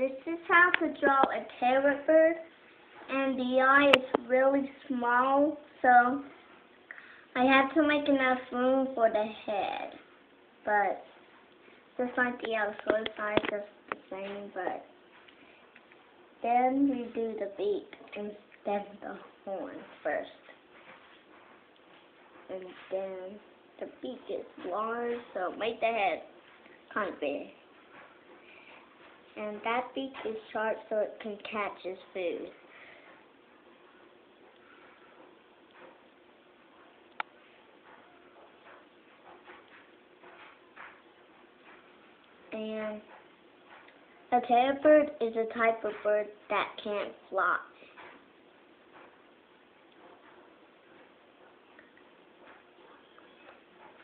this is how to draw a parrot bird, and the eye is really small, so I have to make enough room for the head. But just like the other size, just the same, but then we do the beak instead of the horn first. And then the beak is large, so make the head kind of big. And that beak is sharp so it can catch its food. And a tail bird is a type of bird that can't fly.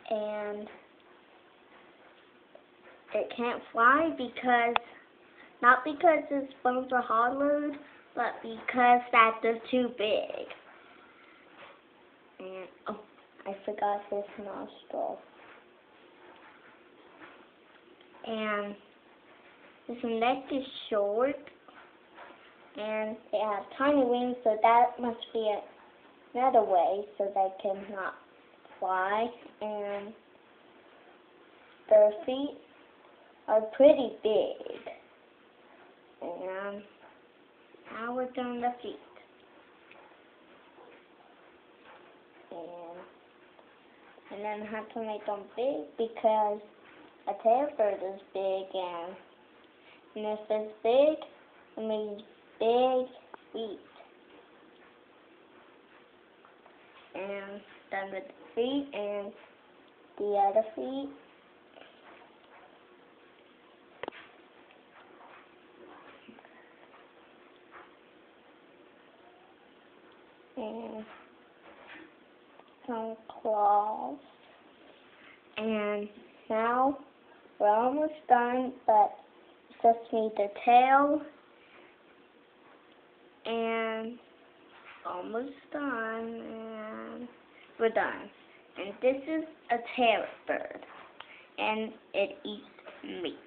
And it can't fly not because its bones are hollowed, but because that they're too big. And, oh, I forgot this nostril. And this neck is short, and they have tiny wings, so that must be another way so they cannot fly. And their feet are pretty big. And now we're doing the feet. And then I have to make them big because a tail bird is big, and if it's big, it means big feet. And done with the feet and the other feet. And some claws. And now we're almost done, but just need the tail. And almost done, and we're done. And this is a parrot bird, and it eats meat.